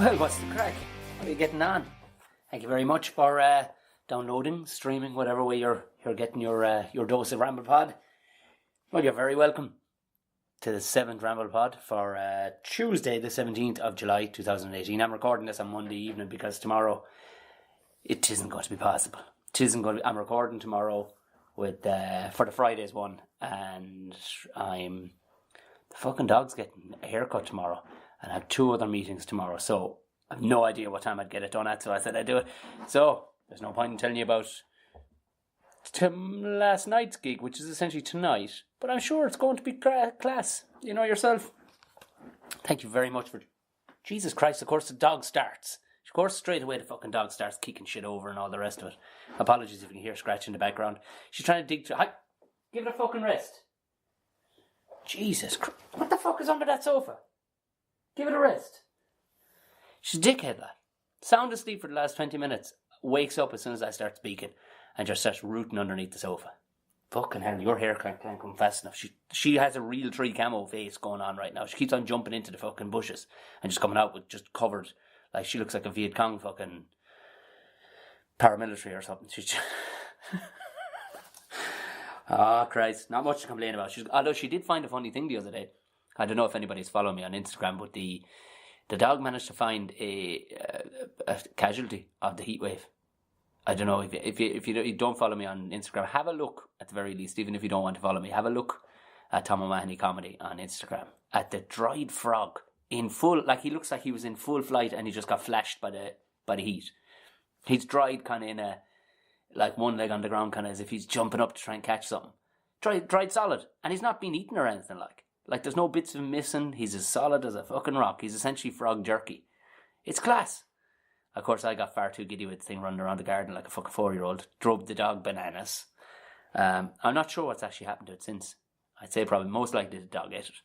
Well, what's the crack? How are you getting on? Thank you very much for downloading, streaming, whatever way you're getting your dose of Ramble Pod. Well, you're very welcome to the 7th Ramble Pod for Tuesday, the 17th of July, 2018. I'm recording this on Monday evening because tomorrow it isn't going to be possible. I'm recording tomorrow with for the Fridays one, and the fucking dog's getting a haircut tomorrow. And I have 2 other meetings tomorrow, so I have no idea what time I'd get it done at, so I said I'd do it. So, there's no point in telling you about last night's gig, which is essentially tonight, but I'm sure it's going to be class. You know yourself. Thank you very much for... Jesus Christ, of course the dog starts. Of course, straight away the fucking dog starts kicking shit over and all the rest of it. Apologies if you can hear scratching in the background. She's trying to dig through... Give it a fucking rest. Jesus Christ. What the fuck is under that sofa? Give it a rest. She's a dickhead, lad. Sound asleep for the last 20 minutes. Wakes up as soon as I start speaking and just starts rooting underneath the sofa. Fucking hell, your hair can't come fast enough. She has a real tree camo face going on right now. She keeps on jumping into the fucking bushes and just coming out with just covered. Like she looks like a Viet Cong fucking paramilitary or something. She's just... Oh, Christ. Not much to complain about. Although she did find a funny thing the other day. I don't know if anybody's following me on Instagram, but the dog managed to find a casualty of the heat wave. I don't know if you don't follow me on Instagram, have a look at the very least. Even if you don't want to follow me, have a look at Tom O'Mahony Comedy on Instagram at the dried frog in full. Like he looks like he was in full flight and he just got flashed by the heat. He's dried kind of in a like one leg on the ground, kind of as if he's jumping up to try and catch something. Dried solid, and he's not been eaten or anything like. Like, there's no bits of him missing. He's as solid as a fucking rock. He's essentially frog jerky. It's class. Of course, I got far too giddy with the thing running around the garden like a fucking 4-year-old. Drove the dog bananas. I'm not sure what's actually happened to it since. I'd say probably most likely the dog ate it.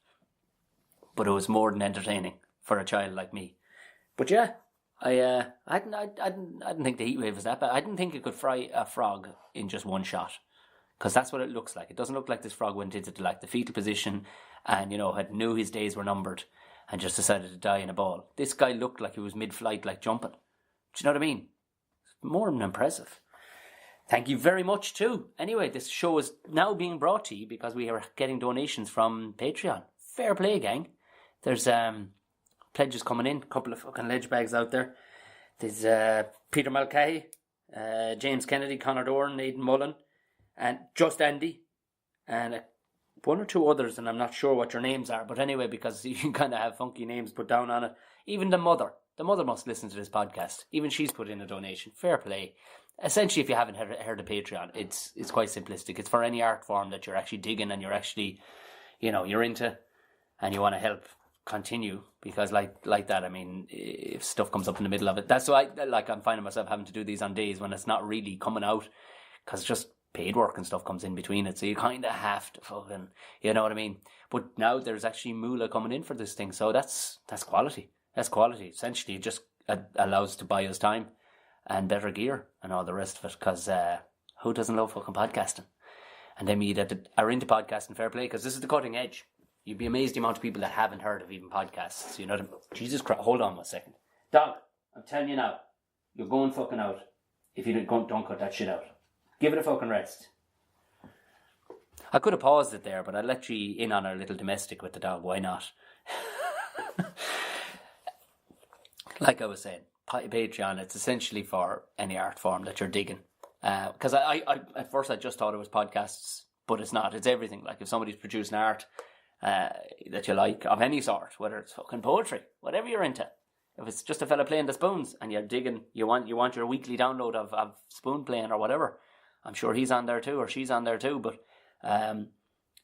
But it was more than entertaining for a child like me. But yeah, I didn't think the heat wave was that bad. I didn't think it could fry a frog in just one shot. Because that's what it looks like. It doesn't look like this frog went into the fetal position and, had knew his days were numbered and just decided to die in a ball. This guy looked like he was mid-flight, like jumping. Do you know what I mean? More than impressive. Thank you very much too. Anyway, this show is now being brought to you because we are getting donations from Patreon. Fair play, gang. There's pledges coming in. A couple of fucking ledge bags out there. There's Peter Mulcahy, James Kennedy, Conor Doran, Aidan Mullen, and Just Andy, and 1 or 2 others, and I'm not sure what your names are, but anyway, because you can kind of have funky names put down on it. Even the mother must listen to this podcast. Even she's put in a donation. Fair play. Essentially, if you haven't heard of Patreon, it's quite simplistic. It's for any art form that you're actually digging and you're actually, you're into, and you want to help continue, because like that, I mean, if stuff comes up in the middle of it, that's why I'm finding myself having to do these on days when it's not really coming out, because it's just paid work and stuff comes in between it, so you kind of have to fucking, you know what I mean? But now there's actually moolah coming in for this thing, so that's quality. That's quality. Essentially, it just allows to buy us time and better gear and all the rest of it, because who doesn't love fucking podcasting? And then me that are into podcasting, fair play, because this is the cutting edge. You'd be amazed the amount of people that haven't heard of even podcasts, you know what I mean? Jesus Christ, hold on 1 second. Dog, I'm telling you now, you're going fucking out if you don't cut that shit out. Give it a fucking rest. I could have paused it there, but I'd let you in on our little domestic with the dog. Why not? Like I was saying, Patreon, it's essentially for any art form that you're digging. Because I at first I just thought it was podcasts, but it's not. It's everything. Like if somebody's producing art that you like, of any sort, whether it's fucking poetry, whatever you're into. If it's just a fella playing the spoons and you're digging, you want your weekly download of spoon playing or whatever, I'm sure he's on there too, or she's on there too. But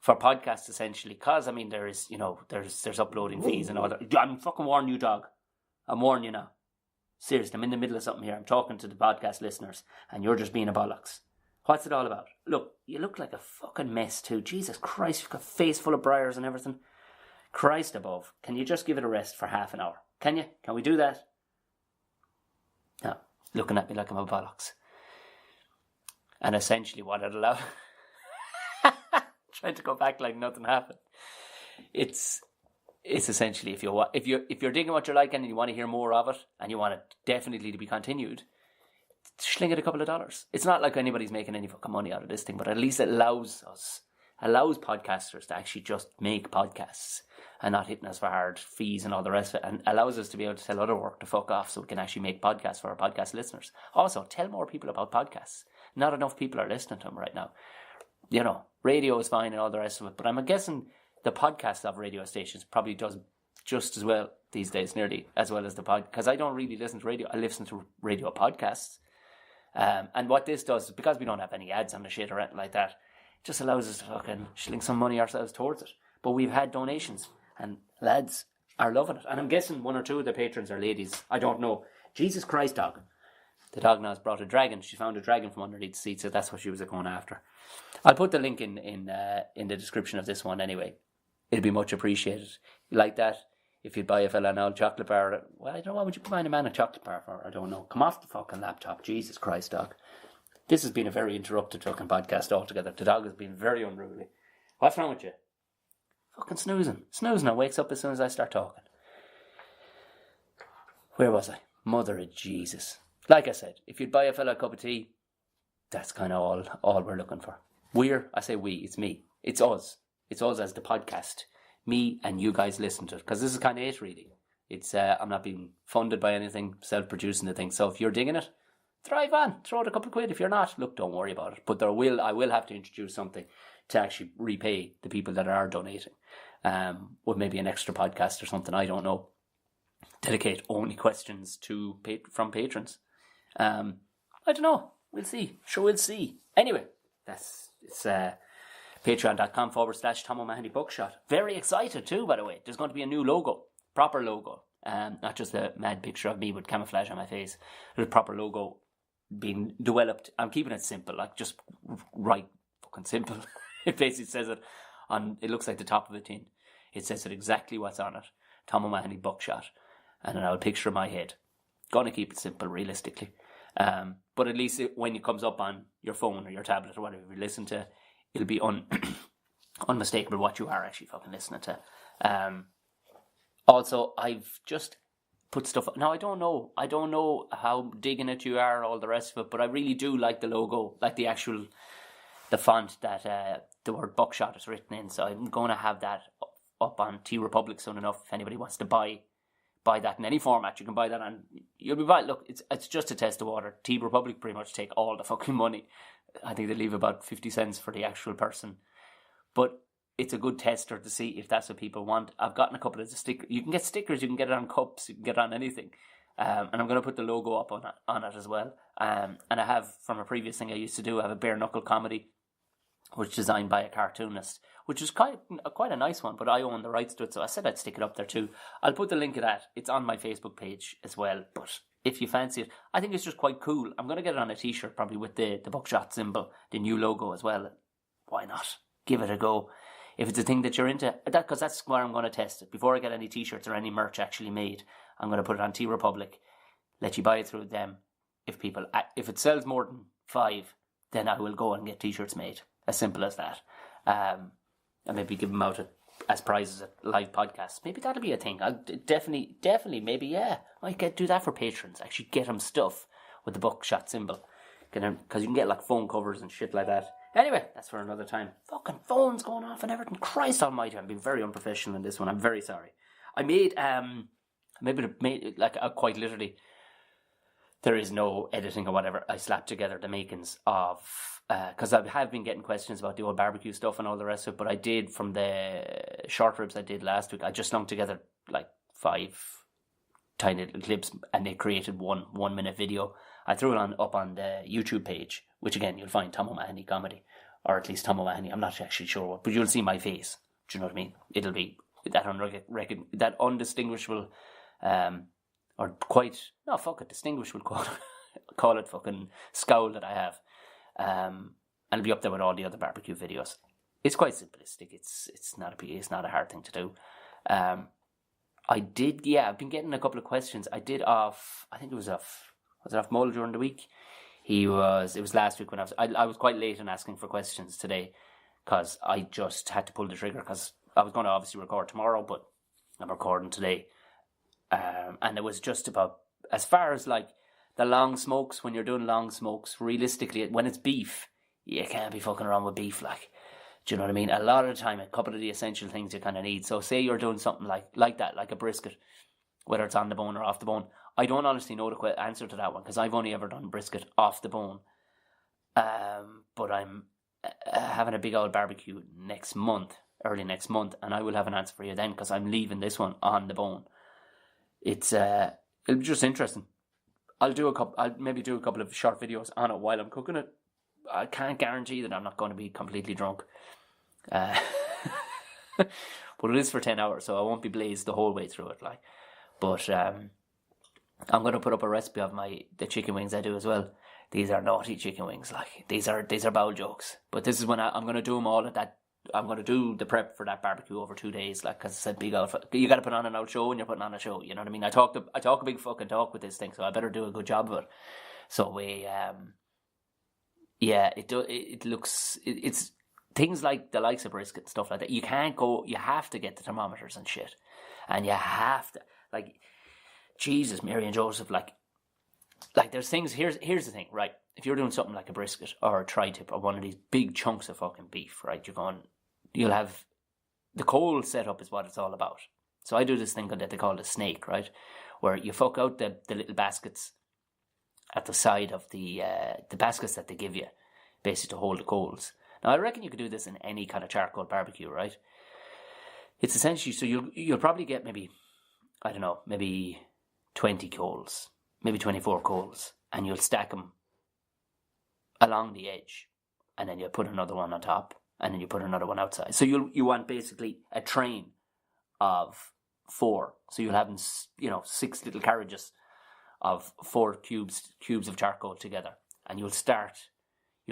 for podcasts, essentially, because I mean, there is, there's uploading fees and all that. I'm fucking warning you, dog. I'm warning you now. Seriously, I'm in the middle of something here. I'm talking to the podcast listeners, and you're just being a bollocks. What's it all about? Look, you look like a fucking mess too. Jesus Christ, you've got a face full of briars and everything. Christ above. Can you just give it a rest for half an hour? Can you? Can we do that? No, looking at me like I'm a bollocks. And essentially what it allowed... Trying to go back like nothing happened. It's it's essentially if you're digging what you're liking and you want to hear more of it and you want it definitely to be continued, sling it a couple of dollars. It's not like anybody's making any fucking money out of this thing, but at least it allows podcasters to actually just make podcasts and not hitting us for hard fees and all the rest of it, and allows us to be able to tell other work to fuck off so we can actually make podcasts for our podcast listeners. Also, tell more people about podcasts. Not enough people are listening to them right now. Radio is fine and all the rest of it, but I'm guessing the podcast of radio stations probably does just as well these days, nearly as well as the pod, because I don't really listen to radio. I listen to radio podcasts. And what this does, because we don't have any ads on the shit or anything like that, it just allows us to fucking sling some money ourselves towards it. But we've had donations, and lads are loving it. And I'm guessing one or two of the patrons are ladies. I don't know. Jesus Christ, dog. The dog now has brought a dragon. She found a dragon from underneath the seat, so that's what she was going after. I'll put the link in the description of this one anyway. It'd be much appreciated. You like that? If you'd buy a fella an old chocolate bar, well, I don't know, what would you buy a man a chocolate bar for? I don't know. Come off the fucking laptop. Jesus Christ, dog. This has been a very interrupted fucking podcast altogether. The dog has been very unruly. What's wrong with you? Fucking snoozing. Snoozing and wakes up as soon as I start talking. Where was I? Mother of Jesus. Like I said, if you'd buy a fella a cup of tea, that's kind of all we're looking for. I say we, it's me. It's us. It's us as the podcast. Me and you guys listen to it, because this is kind of it, really. It's I'm not being funded by anything, self-producing the thing. So if you're digging it, thrive on, throw it a couple of quid. If you're not, look, don't worry about it. But I will have to introduce something to actually repay the people that are donating, with maybe an extra podcast or something. I don't know. Dedicate only questions from patrons. I don't know. We'll see. Sure, we'll see. Anyway, it's patreon.com/Tom O'Mahony Bookshot. Very excited too, by the way. There's going to be a new logo, proper logo. Not just a mad picture of me with camouflage on my face. There's a proper logo being developed. I'm keeping it simple, like just right fucking simple. It basically says it it looks like the top of a tin. It says it exactly what's on it. Tom O'Mahony Buckshot. And an old picture of my head. Gonna keep it simple, realistically. But at least when it comes up on your phone or your tablet or whatever you listen to, it'll be unmistakable what you are actually fucking listening to. Also, I've just put stuff up. Now, I don't know how digging it you are, all the rest of it, but I really do like the logo, like the font that the word Buckshot is written in. So I'm going to have that up on T Republic soon enough. If anybody wants to buy that in any format, you can buy that, and you'll be right. Look, it's just a test of water. T Republic pretty much take all the fucking money. I think they leave about 50 cents for the actual person, but it's a good tester to see if that's what people want. I've gotten a couple of stickers. You can get stickers. You can get it on cups. You can get it on anything. And I'm going to put the logo up on it as well. And I have, from a previous thing I used to do, I have a bare knuckle comedy, which is designed by a cartoonist, which is quite a nice one, but I own the rights to it, so I said I'd stick it up there too. I'll put the link of that. It's on my Facebook page as well, but if you fancy it, I think it's just quite cool. I'm going to get it on a t-shirt, probably with the Buckshot symbol, the new logo as well. Why not? Give it a go. If it's a thing that you're into, because that's where I'm going to test it. Before I get any t-shirts or any merch actually made, I'm going to put it on T Republic, let you buy it through them. If it sells more than 5, then I will go and get t-shirts made. As simple as that. And maybe give them out as prizes at live podcasts. Maybe that'll be a thing. I'll definitely, maybe, yeah. I might do that for patrons. Actually get them stuff with the Buckshot symbol. Because you can get like phone covers and shit like that. Anyway, that's for another time. Fucking phones going off and everything. Christ almighty, I'm being very unprofessional in this one. I'm very sorry. I made quite literally, there is no editing or whatever. I slapped together the makings of, because I have been getting questions about the old barbecue stuff and all the rest of it, but I did, from the short ribs I did last week, I just slung together like 5 tiny little clips and they created one 1 minute video. I threw it up on the YouTube page, which again, you'll find Tom O'Mahony Comedy, or at least Tom O'Mahony. I'm not actually sure what, but you'll see my face. Do you know what I mean? It'll be that undistinguishable, or quite, no, fuck it, distinguishable, call it fucking scowl that I have. And it'll be up there with all the other barbecue videos. It's quite simplistic. It's not a hard thing to do. I've been getting a couple of questions. I think it was off Mull during the week. It was last week when I was quite late in asking for questions today, because I just had to pull the trigger, because I was going to obviously record tomorrow, but I'm recording today. And it was just about, as far as like the long smokes, when you're doing long smokes, realistically, when it's beef, you can't be fucking around with beef, like, do you know what I mean? A lot of the time, a couple of the essential things you kind of need. So say you're doing something like that, like a brisket, whether it's on the bone or off the bone. I don't honestly know the answer to that one, because I've only ever done brisket off the bone. But I'm having a big old barbecue early next month, and I will have an answer for you then, because I'm leaving this one on the bone. It'll be just interesting. I'll maybe do a couple of short videos on it while I'm cooking it. I can't guarantee that I'm not going to be completely drunk. But it is for 10 hours, so I won't be blazed the whole way through it. Like, but I'm going to put up a recipe of the chicken wings I do as well. These are naughty chicken wings. Like, these are bowel jokes. But this is when I'm going to do them all at that. I'm going to do the prep for that barbecue over 2 days, like, because it's a big old. You got to put on an old show, and you're putting on a show. You know what I mean? I talk a big fucking talk with this thing, so I better do a good job of it. So we, it's things like the likes of brisket and stuff like that. You can't go. You have to get the thermometers and shit, and you have to, like, Jesus, Mary and Joseph, like there's things. Here's the thing, right? If you're doing something like a brisket or a tri-tip or one of these big chunks of fucking beef, right? You'll have the coal setup is what it's all about. So I do this thing that they call the snake, right? Where you fuck out the little baskets at the side of the baskets that they give you, basically to hold the coals. Now I reckon you could do this in any kind of charcoal barbecue, right? It's essentially, so you'll probably get maybe 20 coals, maybe 24 coals, and you'll stack them along the edge, and then you put another one on top, and then you put another one outside. So you want basically a train of 4. So you'll have 6 little carriages of 4 cubes of charcoal together, and you'll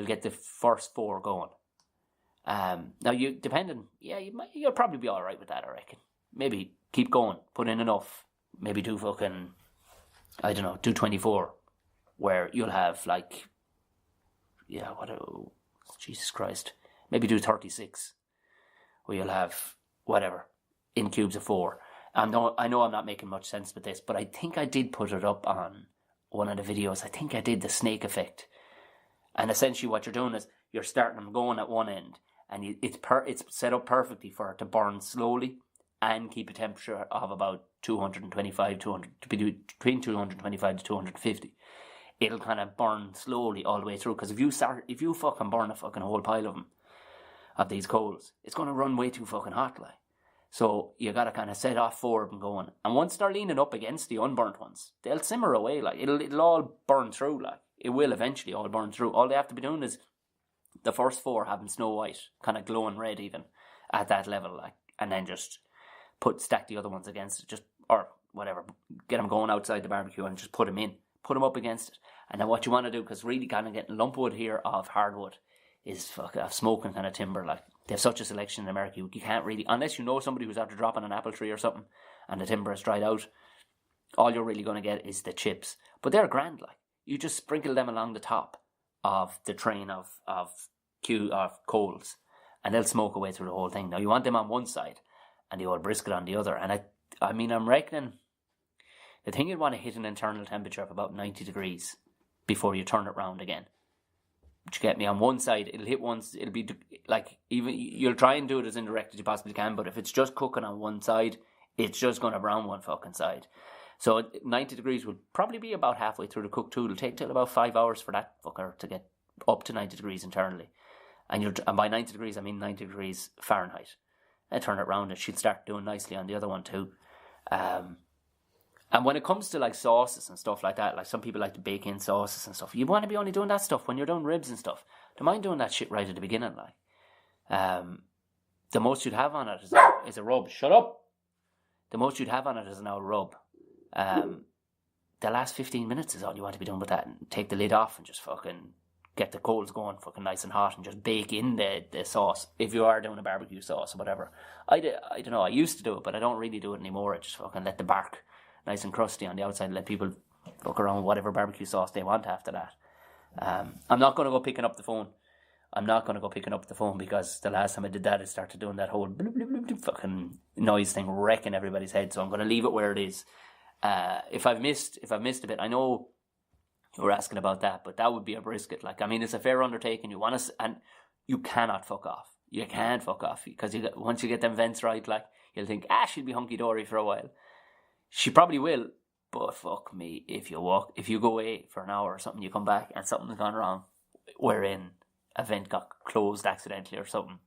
get the first 4 going. Now you'll probably be all right with that, I reckon. Maybe keep going, put in enough. Maybe do do 24, where you'll have like, Jesus Christ. Maybe do 36, where you'll have whatever in cubes of 4. I know I'm not making much sense with this, but I think I did put it up on one of the videos. I think I did the snake effect, and essentially what you're doing is you're starting them going at one end, and it's set up perfectly for it to burn slowly and keep a temperature of about 225 between 225 to 250. It'll kind of burn slowly all the way through, because if you fucking burn a fucking whole pile of these coals, it's going to run way too fucking hot, like. So you got to kind of set off 4 of them going, and once they're leaning up against the unburnt ones, they'll simmer away, like it'll all burn through, like it will eventually all burn through. All they have to be doing is the first 4 having snow white, kind of glowing red even at that level, like, and then just stack the other ones against it, or whatever, get them going outside the barbecue and just put them up against it. And then what you want to do, because really kind of getting lump wood here of hardwood is smoking kind of timber. Like, they have such a selection in America, you can't really, unless you know somebody who's after dropping an apple tree or something and the timber has dried out, all you're really going to get is the chips. But they're grand, like. You just sprinkle them along the top of the train of coals, and they'll smoke away through the whole thing. Now you want them on one side and the old brisket on the other. And I'm reckoning the thing, you'd want to hit an internal temperature of about 90 degrees before you turn it round again. But you get me, on one side, it'll hit once, it'll be like, even you'll try and do it as indirect as you possibly can, but if it's just cooking on one side, it's just going to brown one fucking side. So 90 degrees would probably be about halfway through the cook too. It'll take till about 5 hours for that fucker to get up to 90 degrees internally. And by 90 degrees, I mean 90 degrees Fahrenheit. And turn it round, and she'd start doing nicely on the other one too. And when it comes to like sauces and stuff like that, like some people like to bake in sauces and stuff, you want to be only doing that stuff when you're doing ribs and stuff. Don't mind doing that shit right at the beginning, like. The most you'd have on it is a rub. Shut up! The most you'd have on it is an old rub. The last 15 minutes is all you want to be doing with that, and take the lid off and just fucking get the coals going fucking nice and hot, and just bake in the sauce, if you are doing a barbecue sauce or whatever. I don't know, I used to do it, but I don't really do it anymore. I just fucking let the bark nice and crusty on the outside and let people fuck around with whatever barbecue sauce they want after that. I'm not going to go picking up the phone I'm not going to go picking up the phone, because the last time I did that, it started doing that whole bloop, bloop, bloop, bloop fucking noise thing, wrecking everybody's head. So I'm going to leave it where it is. If I've missed a bit, I know you were asking about that, but that would be a brisket. Like, I mean, it's a fair undertaking. You want to, and you cannot fuck off. You can't fuck off, because once you get them vents right, like, you'll think, she'll be hunky dory for a while. She probably will, but fuck me, if you go away for an hour or something, you come back and something's gone wrong, wherein a vent got closed accidentally or something,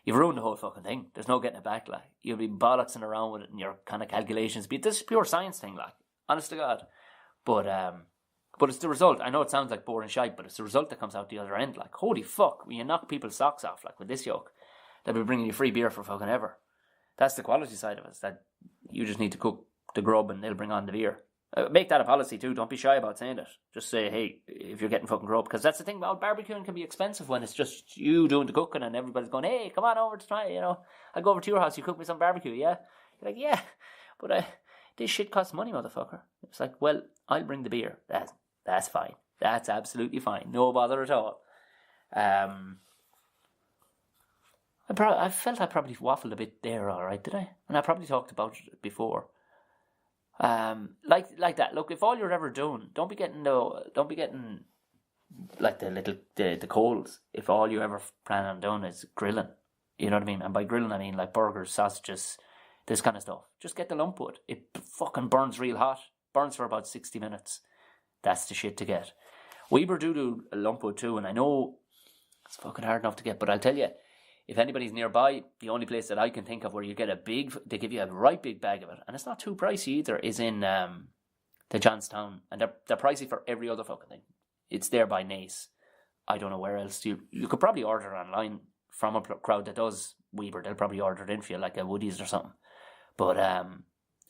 you've ruined the whole fucking thing. There's no getting it back. Like, you'll be bollocksing around with it in your kind of calculations. But this is pure science thing, like, honest to God. But it's the result. I know it sounds like boring shite, but it's the result that comes out the other end. Like, holy fuck, when you knock people's socks off, like with this yoke, they'll be bringing you free beer for fucking ever. That's the quality side of it. That you just need to cook the grub and they'll bring on the beer. Make that a policy too. Don't be shy about saying it. Just say, hey, if you're getting fucking grub, because that's the thing about barbecuing, can be expensive when it's just you doing the cooking and everybody's going, hey, come on over to try it, I'll go over to your house, you cook me some barbecue, yeah? You're like, yeah, but this shit costs money, motherfucker. It's like, well, I'll bring the beer. That's fine. That's absolutely fine. No bother at all. I felt I probably waffled a bit there, all right, did I? And I probably talked about it before. Like that. Look, if all you're ever doing, don't be getting like the coals. If all you ever plan on doing is grilling, you know what I mean? And by grilling, I mean like burgers, sausages, this kind of stuff. Just get the lump wood. It fucking burns real hot. Burns for about 60 minutes. That's the shit to get. Weber do a lump wood too, and I know it's fucking hard enough to get, but I'll tell you, if anybody's nearby, the only place that I can think of where you get they give you a right big bag of it, and it's not too pricey either, is in the Johnstown, and they're pricey for every other fucking thing. It's there by Nace. I don't know where else. You could probably order online from a crowd that does Weber. They'll probably order it in for you, like a Woody's or something. But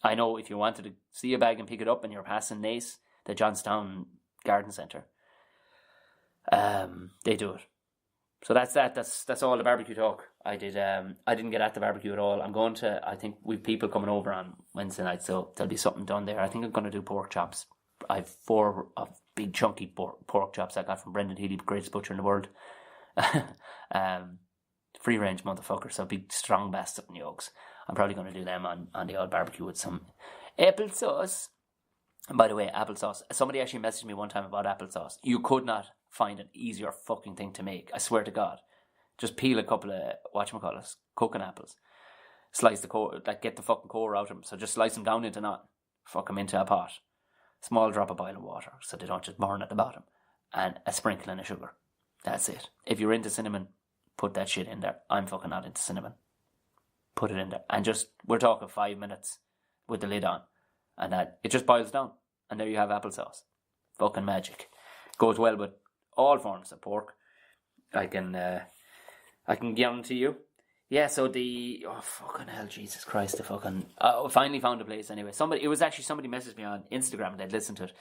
I know if you wanted to see a bag and pick it up and you're passing Nace, the Johnstown Garden Centre, they do it. So that's that. That's all the barbecue talk. I didn't get at the barbecue at all. I think we've people coming over on Wednesday night, so there'll be something done there. I think I'm going to do pork chops. I've 4 big chunky pork chops I got from Brendan Healy, greatest butcher in the world. Free range motherfucker, so big strong bastard in yolks. I'm probably going to do them on the old barbecue with some applesauce. And by the way, applesauce. Somebody actually messaged me one time about applesauce. You could not find an easier fucking thing to make. I swear to God. Just peel a couple of, cooking apples. Slice the core, like get the fucking core out of them. So just slice them down into knot. Fuck them into a pot. Small drop of boiling water so they don't just burn at the bottom. And a sprinkling of sugar. That's it. If you're into cinnamon, put that shit in there. I'm fucking not into cinnamon. Put it in there. And we're talking 5 minutes with the lid on. And that it just boils down. And there you have applesauce. Fucking magic. Goes well with all forms of pork. I can guarantee you. Yeah, so fucking hell, Jesus Christ, I finally found a place anyway. Somebody messaged me on Instagram and they'd listened to it.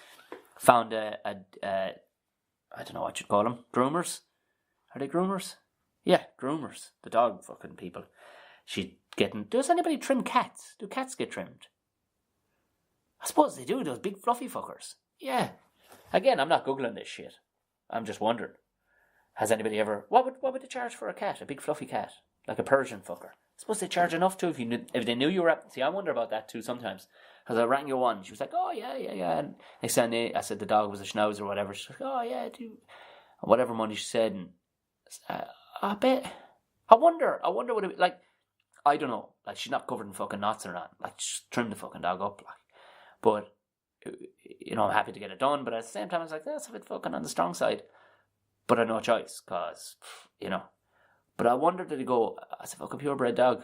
Found I don't know what you'd call them, groomers? Are they groomers? Yeah, groomers. The dog fucking people. Does anybody trim cats? Do cats get trimmed? I suppose they do, those big fluffy fuckers. Yeah. Again, I'm not Googling this shit. I'm just wondering. Has anybody ever... What would they charge for a cat? A big fluffy cat? Like a Persian fucker? I suppose they charge enough too if they knew you were... See, I wonder about that too sometimes. Because I rang your one. She was like, oh, yeah. And I said the dog was a schnauzer or whatever. She was like, oh, yeah, do... Whatever money she said. And I bet... I wonder what it... Like, I don't know. Like, she's not covered in fucking knots or not. Like, just trim the fucking dog up, like. But, I'm happy to get it done. But at the same time, I was like, that's a bit fucking on the strong side. But I had no choice, because, But I wonder, did he go, as a fucking purebred dog?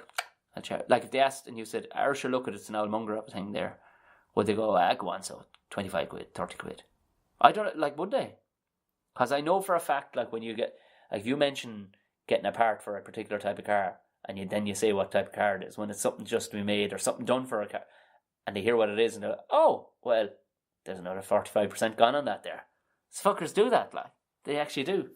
Like, if they asked and you said, Arsha, look at it's an old mongrel thing there. Would they go, go on, so 25 quid, 30 quid? I don't, like, would they? Because I know for a fact, like, when you get, like, if you mention getting a part for a particular type of car, and then you say what type of car it is, when it's something just to be made or something done for a car, and they hear what it is, and they're like, oh, well, there's another 45% gone on that there. So fuckers do that, like. They actually do.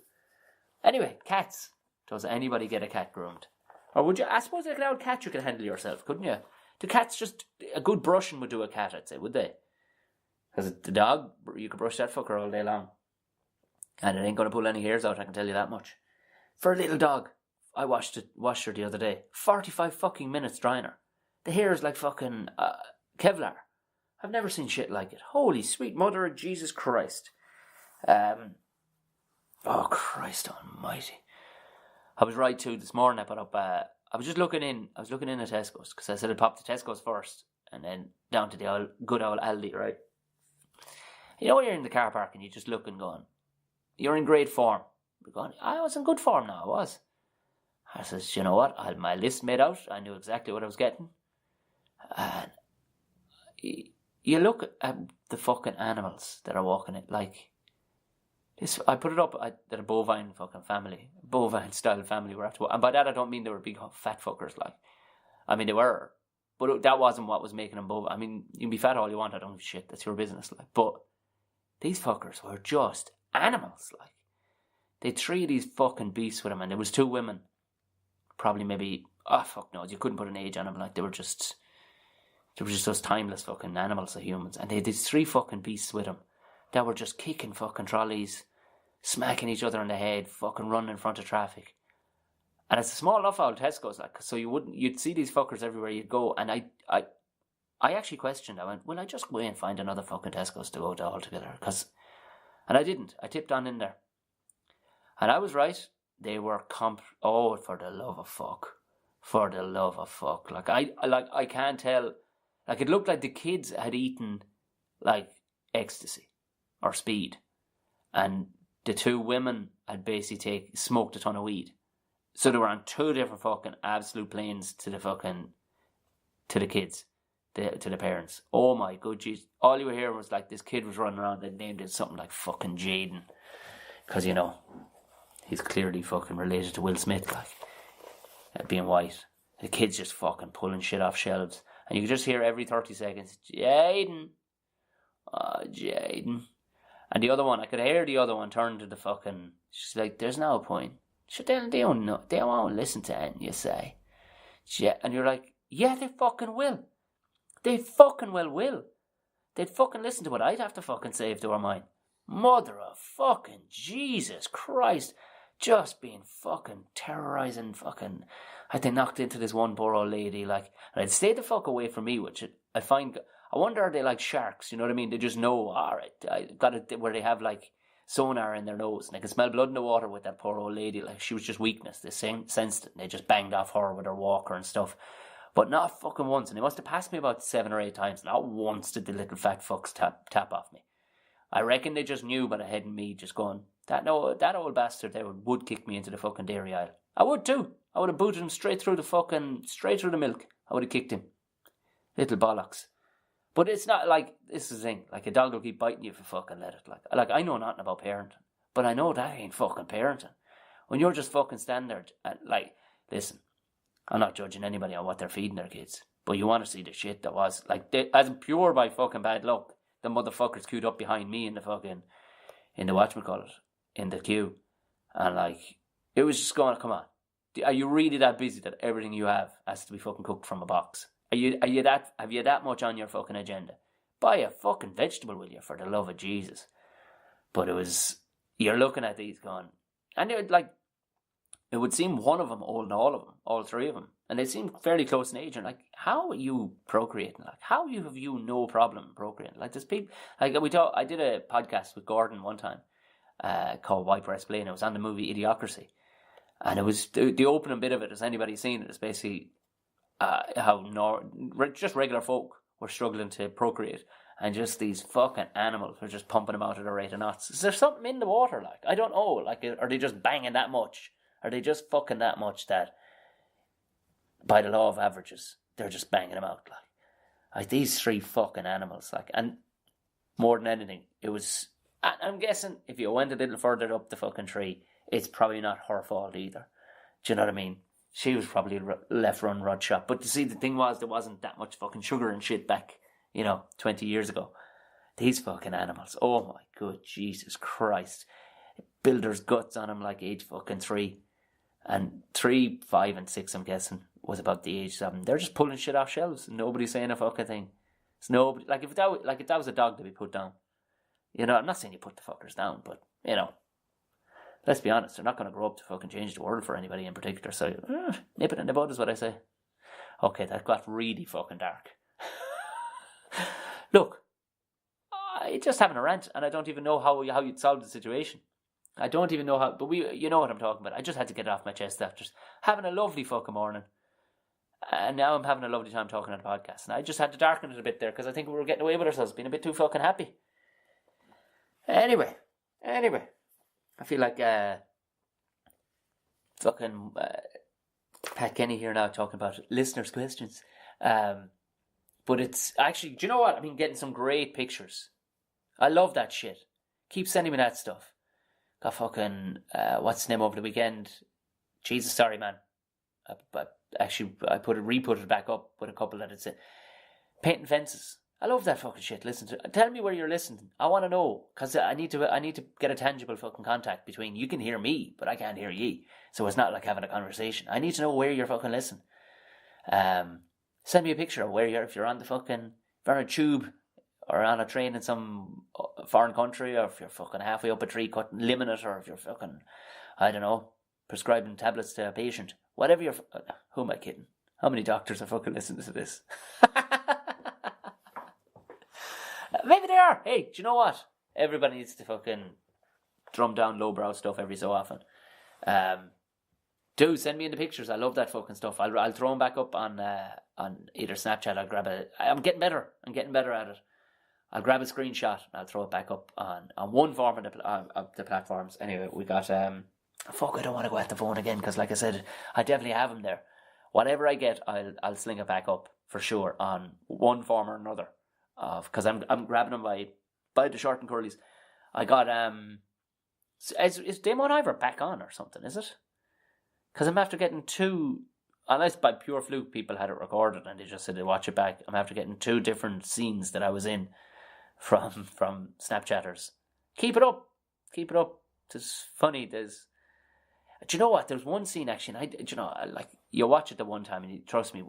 Anyway, cats. Does anybody get a cat groomed? Or would you, I suppose like an old cat you could handle yourself, couldn't you? Do cats just, a good brushing would do a cat, I'd say, would they? Because the dog, you could brush that fucker all day long. And it ain't going to pull any hairs out, I can tell you that much. For a little dog, I washed her the other day. 45 fucking minutes drying her. The hair is like fucking Kevlar. I've never seen shit like it. Holy sweet mother of Jesus Christ. Oh, Christ almighty. I was right too this morning. I put up, I was looking in at Tesco's, because I said I'd pop to Tesco's first and then down to the good old Aldi, right? You know when you're in the car park and you just look and going, you're in great form. You're going, I was in good form now, I was. I says, you know what? I had my list made out. I knew exactly what I was getting. And you look at the fucking animals that are walking it, like this. I put it up that a bovine fucking family, bovine style family were after. And by that I don't mean they were big fat fuckers. Like, I mean they were, but that wasn't what was making them bovine. I mean, you can be fat all you want. I don't give a shit. That's your business. Like, but these fuckers were just animals. Like, they had 3 of these fucking beasts with them, and there was 2 women. Probably maybe, fuck knows, you couldn't put an age on them. Like, they were just those timeless fucking animals of humans. And they had these 3 fucking beasts with them that were just kicking fucking trolleys, smacking each other in the head, fucking running in front of traffic. And it's a small enough old Tesco's, like, so you'd see these fuckers everywhere you'd go. And I actually questioned. I went, will I just go in and find another fucking Tesco's to go to altogether? And I didn't. I tipped on in there. And I was right. They were for the love of fuck. For the love of fuck. Like, I can't tell. Like, it looked like the kids had eaten, like, ecstasy or speed. And the 2 women had basically smoked a ton of weed. So they were on 2 different fucking absolute planes to the kids, to the parents. Oh my good jeez. All you were hearing was like this kid was running around. They named it something like fucking Jaden. Because, you know, he's clearly fucking related to Will Smith, like, being white. The kid's just fucking pulling shit off shelves. And you could just hear every 30 seconds, Jaden. Oh, Jaden. And the other one, I could hear the other one turn to the fucking, she's like, there's no point. They don't know. They won't listen to anything you say. Yeah, and you're like, yeah, they fucking will. They fucking well will. They'd fucking listen to what I'd have to fucking say if they were mine. Mother of fucking Jesus Christ. Just being fucking terrorising fucking. They knocked into this one poor old lady, like, and I'd stay the fuck away from me, which I find, I wonder, are they like sharks, you know what I mean? They just know, alright, I got it, where they have like sonar in their nose, and they can smell blood in the water with that poor old lady, like, she was just weakness, they sensed it, and they just banged off her with her walker and stuff. But not fucking once, and they must have passed me about 7 or 8 times, not once did the little fat fucks tap off me. I reckon they just knew by the head of me just going, that old bastard there would kick me into the fucking dairy aisle. I would too. I would have booted him straight through the milk. I would have kicked him. Little bollocks. But it's not like, this is the thing, like, a dog will keep biting you if you fucking let it. Like I know nothing about parenting, but I know that ain't fucking parenting. When you're just fucking standing there, and, like, listen, I'm not judging anybody on what they're feeding their kids, but you want to see the shit that was, like, as pure by fucking bad luck, the motherfuckers queued up behind me in the fucking, in the whatchamacallit, in the queue. And, like, it was just going, come on. Are you really that busy that everything you have has to be fucking cooked from a box? Have you that much on your fucking agenda? Buy a fucking vegetable, will you, for the love of Jesus? But it was, you're looking at these going, and it, like, it would seem one of them old and all of them, all 3 of them. And they seem fairly close in age. And, like, how are you procreating? Like, how have you no problem procreating? Like, there's people, like, I did a podcast with Gordon one time, called White Breast Plain. It was on the movie Idiocracy. And it was, the opening bit of it, has anybody seen it? It's basically how just regular folk were struggling to procreate. And just these fucking animals were just pumping them out at a rate of knots. Is there something in the water, like? I don't know. Like, are they just banging that much? Are they just fucking that much that, by the law of averages, they're just banging them out, like these 3 fucking animals, like, and more than anything, it was, I'm guessing if you went a little further up the fucking tree, it's probably not her fault either. Do you know what I mean? She was probably left run rod shot. But to see, the thing was, there wasn't that much fucking sugar and shit back, 20 years ago. These fucking animals, oh my good Jesus Christ. Builder's guts on them like age fucking 3. And 3, 5 and 6, I'm guessing, was about the age 7. They're just pulling shit off shelves. Nobody's saying a fucking thing. It's nobody, like, if that was a dog to be put down. I'm not saying you put the fuckers down, but, let's be honest, they're not going to grow up to fucking change the world for anybody in particular. So nip it in the bud is what I say. Okay, that got really fucking dark. Look, I just having a rant, and I don't even know how you'd solve the situation. I don't even know how, but you know what I'm talking about. I just had to get it off my chest after having a lovely fucking morning. And now I'm having a lovely time talking on the podcast. And I just had to darken it a bit there because I think we were getting away with ourselves, being a bit too fucking happy. Anyway. I feel like fucking Pat Kenny here now talking about listeners' questions. But it's actually, do you know what? I've been getting some great pictures. I love that shit. Keep sending me that stuff. Got fucking, what's the name over the weekend? Jesus, sorry, man. But actually, I re-put it back up with a couple that it's painting fences. I love that fucking shit. Listen to it. Tell me where you're listening. I want to know, because I need to get a tangible fucking contact between you. Can hear me, but I can't hear ye. So it's not like having a conversation. I need to know where you're fucking listening. Send me a picture of where you're. If you're on a tube or on a train in some foreign country, or if you're fucking halfway up a tree cutting liming it, or if you're fucking, I don't know, prescribing tablets to a patient. Whatever you're... Who am I kidding? How many doctors are fucking listening to this? Maybe they are. Hey, do you know what? Everybody needs to fucking drum down lowbrow stuff every so often. Do send me in the pictures. I love that fucking stuff. I'll throw them back up on either Snapchat. I'll grab it. I'm getting better at it. I'll grab a screenshot and I'll throw it back up on one form of the platforms. Anyway, we got... Fuck, I don't want to go at the phone again because, like I said, I definitely have them there. Whatever I get, I'll sling it back up for sure on one form or another. Because I'm grabbing them by the short and curlies. I got is Damon Ivor back on or something? Is it? Because I'm after getting two. Unless by pure fluke people had it recorded and they just said they watch it back. I'm after getting two different scenes that I was in from Snapchatters. Keep it up. It's funny. Do you know what? There's one scene actually, and you watch it the one time, and trust me,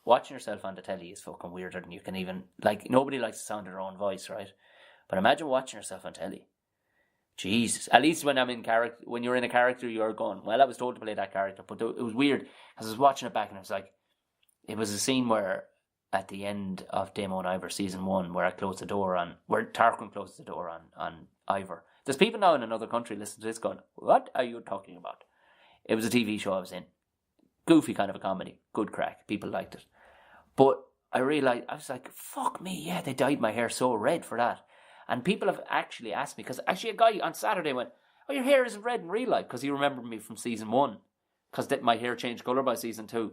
watching yourself on the telly is fucking weirder than you can even, nobody likes the sound of their own voice, right? But imagine watching yourself on telly. Jesus. At least when I'm in character, when you're in a character, you're going, well, I was told to play that character, but it was weird, because I was watching it back, and it was a scene where, at the end of Damon Ivor season 1, where where Tarquin closes the door on Ivor. There's people now in another country listening to this going, what are you talking about? It was a TV show I was in. Goofy kind of a comedy. Good crack. People liked it. But I realised, I was like, fuck me, yeah, they dyed my hair so red for that. And people have actually asked me, because actually a guy on Saturday went, oh, your hair isn't red in real life, because he remembered me from season 1. Because my hair changed colour by season 2.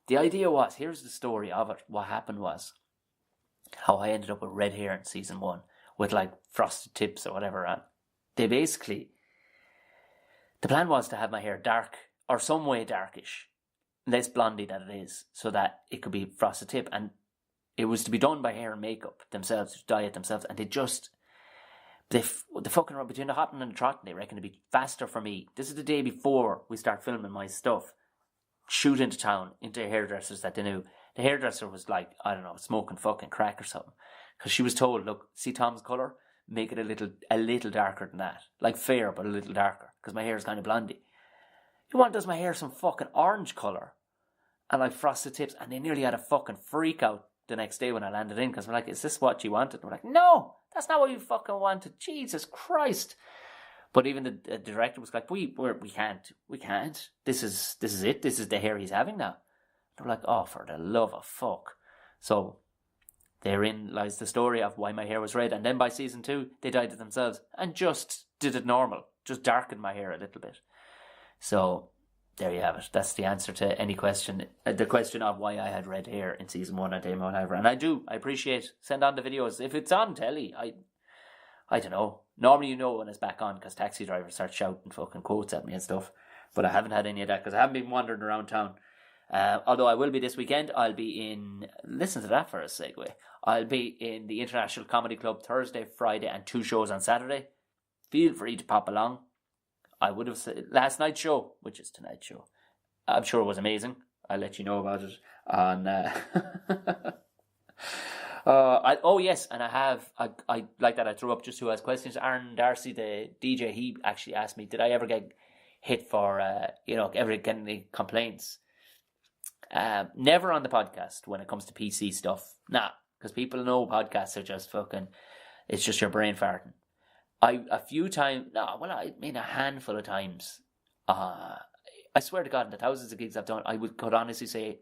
The idea was, here's the story of it. What happened was, how I ended up with red hair in season 1, with frosted tips or whatever. And they basically... The plan was to have my hair dark, or some way darkish, less blondie than it is, so that it could be frosted tip. And it was to be done by hair and makeup themselves, dye it themselves. And the fucking between the hopping and the trotting, they reckon it'd be faster for me. This is the day before we start filming my stuff. Shoot into town, into hairdressers that they knew. The hairdresser was I don't know, smoking fucking crack or something. Because she was told, look, see Tom's colour? Make it a little darker than that. Fair, but a little darker. Because my hair is kind of blondie. You want does my hair some fucking orange colour? And frosted tips. And they nearly had a fucking freak out the next day when I landed in. Because we're like, is this what you wanted? And we're like, no, that's not what you fucking wanted. Jesus Christ. But even the director was like, we can't. This is it. This is the hair he's having now. And we're like, oh, for the love of fuck. So... therein lies the story of why my hair was red. And then by season 2, they dyed it themselves and just did it normal. Just darkened my hair a little bit. So, there you have it. That's the answer to any question. The question of why I had red hair in season 1 at Damon Ivor. And I appreciate. Send on the videos. If it's on telly, I don't know. Normally when it's back on because taxi drivers start shouting fucking quotes at me and stuff. But I haven't had any of that because I haven't been wandering around town. Although I will be this weekend. I'll be in... Listen to that for a segue. I'll be in the International Comedy Club Thursday, Friday and 2 shows on Saturday. Feel free to pop along. I would have said last night's show, which is tonight's show. I'm sure it was amazing. I'll let you know about it on Yes, and I like that. I threw up just who has questions. Aaron Darcy, the DJ, he actually asked me, did I ever get hit for ever get any complaints? Never on the podcast when it comes to PC stuff. Nah, because people know podcasts are just fucking. It's just your brain farting. A few times. No, well, I mean a handful of times. I swear to God, in the thousands of gigs I've done, I could honestly say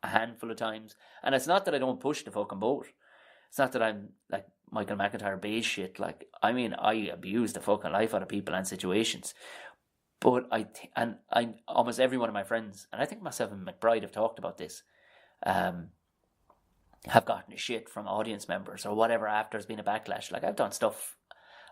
a handful of times. And it's not that I don't push the fucking boat. It's not that I'm like Michael McIntyre beige shit. Like, I mean, I abuse the fucking life out of people and situations. But I almost every one of my friends, and I think myself and McBride have talked about this, have gotten a shit from audience members or whatever after there's been a backlash. Like, I've done stuff.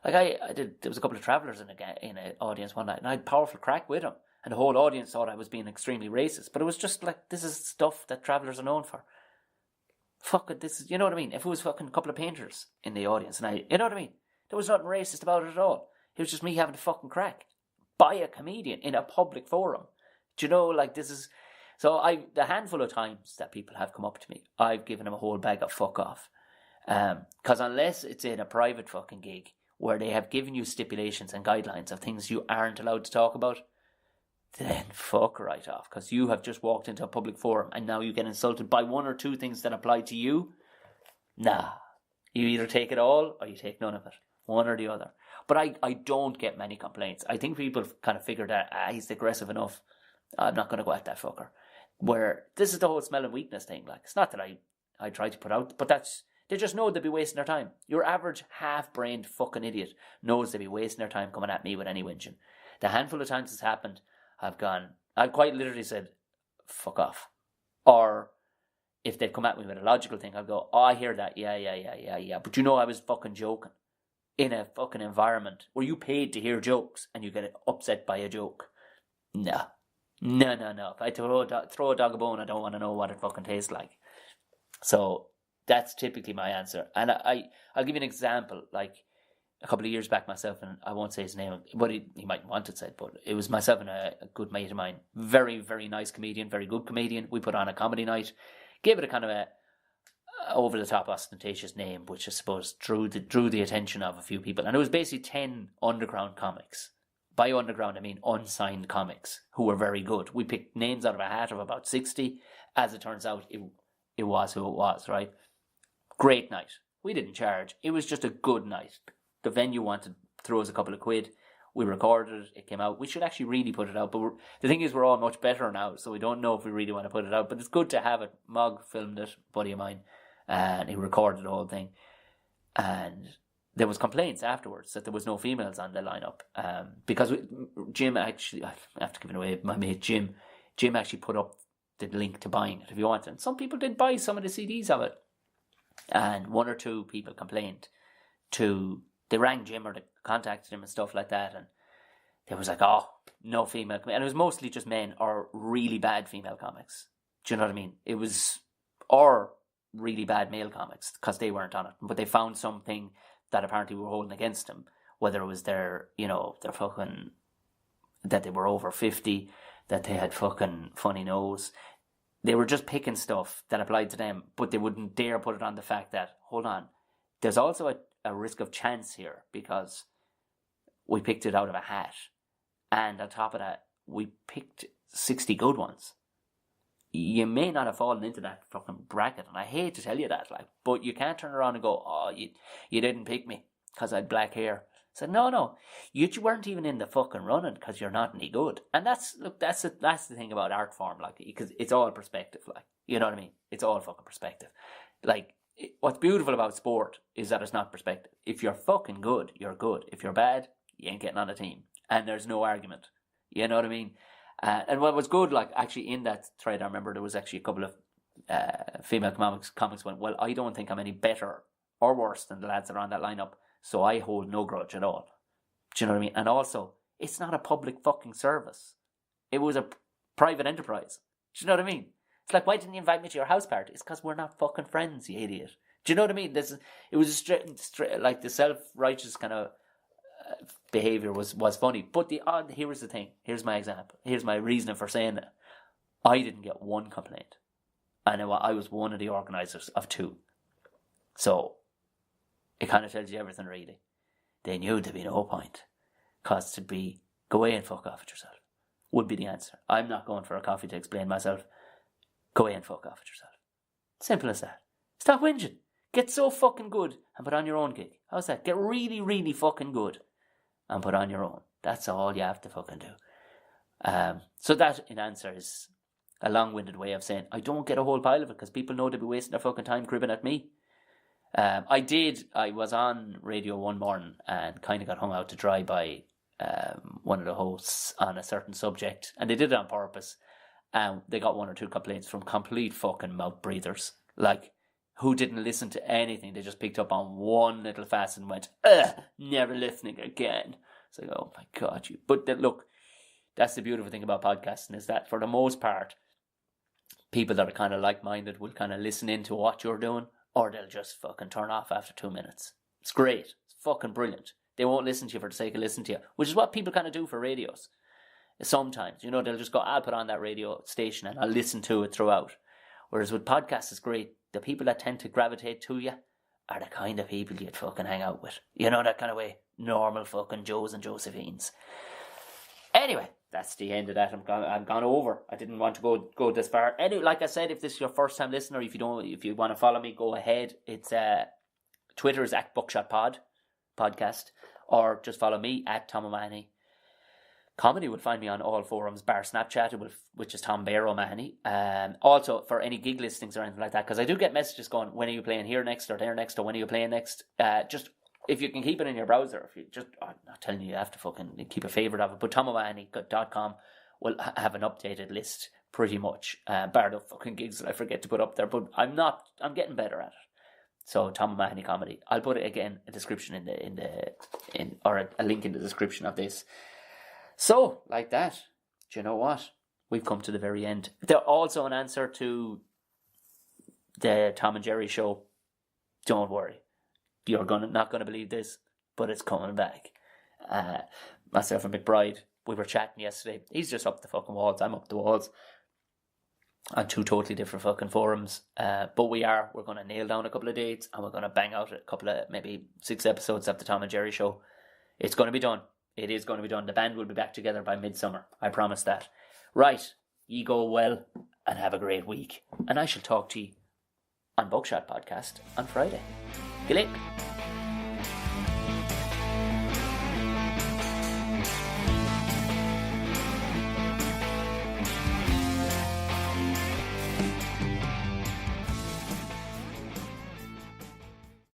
Like, I did. There was a couple of travellers in an audience one night, and I had powerful crack with them. And the whole audience thought I was being extremely racist. But it was just like, this is stuff that travellers are known for. Fuck it, this is, you know what I mean? If it was fucking a couple of painters in the audience, and you know what I mean? There was nothing racist about it at all. It was just me having a fucking crack by a comedian in a public forum. Do you know, like, this is... So the handful of times that people have come up to me, I've given them a whole bag of fuck off. Because unless it's in a private fucking gig where they have given you stipulations and guidelines of things you aren't allowed to talk about, then fuck right off, because you have just walked into a public forum and now you get insulted by one or two things that apply to you. Nah, you either take it all or you take none of it, one or the other. But I don't get many complaints. I think people kind of figured that he's aggressive enough, I'm not going to go at that fucker. Where this is the whole smell and weakness thing. Like, it's not that I try to put out, but they just know they'd be wasting their time. Your average half-brained fucking idiot knows they'd be wasting their time coming at me with any whinging. The handful of times it's happened, I've quite literally said, fuck off. Or if they'd come at me with a logical thing, I'd go, oh, I hear that, yeah. But you know I was fucking joking. In a fucking environment where you paid to hear jokes and you get upset by a joke. No. If I throw a dog a bone, I don't want to know what it fucking tastes like. So that's typically my answer. And I'll give you an example. Like, a couple of years back, myself, and I won't say his name, but he might want it said, but it was myself and a good mate of mine. Very, very nice comedian, very good comedian. We put on a comedy night, gave it a kind of a over-the-top ostentatious name, which I suppose drew the attention of a few people. And it was basically 10 underground comics. By underground, I mean unsigned comics who were very good. We picked names out of a hat of about 60. As it turns out, it was who it was, right? Great night. We didn't charge. It was just a good night. The venue wanted to throw us a couple of quid. We recorded it. It came out. We should actually really put it out. But the thing is, we're all much better now, so we don't know if we really want to put it out. But it's good to have it. Mog filmed it, buddy of mine, and he recorded the whole thing. And there was complaints afterwards that there was no females on the lineup. Because Jim actually, I have to give it away, my mate Jim actually put up the link to buying it if you want. And some people did buy some of the CDs of it. And one or two people complained they rang Jim or they contacted him and stuff like that, and they was like, oh, no female comics. And it was mostly just men or really bad female comics. Do you know what I mean? It was, or really bad male comics, because they weren't on it. But they found something that apparently were holding against them, whether it was their fucking, that they were over 50, that they had fucking funny nose. They were just picking stuff that applied to them, but they wouldn't dare put it on the fact that, hold on, there's also a risk of chance here, because we picked it out of a hat. And on top of that, we picked 60 good ones. You may not have fallen into that fucking bracket, and I hate to tell you that, like, but you can't turn around and go, oh, you didn't pick me because I had black hair. I said, no, you weren't even in the fucking running because you're not any good. And that's the thing about art form, like, because it's all perspective, like, you know what I mean? It's all fucking perspective. Like, what's beautiful about sport is that it's not perspective. If you're fucking good, you're good. If you're bad, you ain't getting on a team. And there's no argument. You know what I mean? And what was good, like, actually in that thread, I remember there was actually a couple of female comics went, well, I don't think I'm any better or worse than the lads that are on that lineup, so I hold no grudge at all. Do you know what I mean? And also, it's not a public fucking service. It was a private enterprise. Do you know what I mean? It's like, why didn't you invite me to your house party? It's because we're not fucking friends, you idiot. Do you know what I mean? It was like the self-righteous kind of behaviour was funny. But here was the thing. Here's my example. Here's my reasoning for saying that. I didn't get one complaint. And I was one of the organisers of two. So it kind of tells you everything, really. They knew there'd be no point. Because it'd be, go away and fuck off at yourself. Would be the answer. I'm not going for a coffee to explain myself. Go away and fuck off at yourself. Simple as that. Stop whinging. Get so fucking good and put on your own gig. How's that? Get really, really fucking good and put on your own. That's all you have to fucking do. So that, in answer, is a long-winded way of saying I don't get a whole pile of it because people know they'll be wasting their fucking time cribbing at me. I was on radio one morning and kind of got hung out to dry by one of the hosts on a certain subject, and they did it on purpose. They got 1 or 2 complaints from complete fucking mouth breathers, like, who didn't listen to anything. They just picked up on one little facet and went, never listening again. It's like, oh my God, you. But look, that's the beautiful thing about podcasting, is that for the most part, people that are kind of like-minded will kind of listen into what you're doing, or they'll just fucking turn off after 2 minutes. It's great. It's fucking brilliant. They won't listen to you for the sake of listening to you, which is what people kind of do for radios. Sometimes, you know, they'll just go, I'll put on that radio station and I'll listen to it throughout. Whereas with podcasts, it's great. The people that tend to gravitate to you are the kind of people you'd fucking hang out with. You know, that kind of way. Normal fucking Joes and Josephines. Anyway, that's the end of that. I'm gone over. I didn't want to go this far. Anyway, like I said, if this is your first time listener, if you want to follow me, go ahead. It's Twitter is @BuckshotPod podcast, or just follow me @Tom O'Mahony. Comedy will find me on all forums, bar Snapchat, which is Tom Bear O'Mahony. Also, for any gig listings or anything like that, because I do get messages going, when are you playing here next or there next, or when are you playing next? Just, if you can keep it in your browser, if you just, I'm not telling you have to fucking keep a favourite of it, but tomomahony.com will have an updated list pretty much, bar the fucking gigs that I forget to put up there, but I'm getting better at it. So Tom O'Mahony Comedy. I'll put it again, a description or a link in the description of this. So, like that, do you know what? We've come to the very end. There's also an answer to the Tom and Jerry show. Don't worry. You're not going to believe this, but it's coming back. Myself and McBride, we were chatting yesterday. He's just up the fucking walls. I'm up the walls. On 2 totally different fucking forums. But we're going to nail down a couple of dates, and we're going to bang out a couple of, maybe 6 episodes of the Tom and Jerry show. It's going to be done. It is going to be done. The band will be back together by midsummer. I promise that. Right. Ye go well and have a great week. And I shall talk to you on Buckshot Podcast on Friday. Good luck.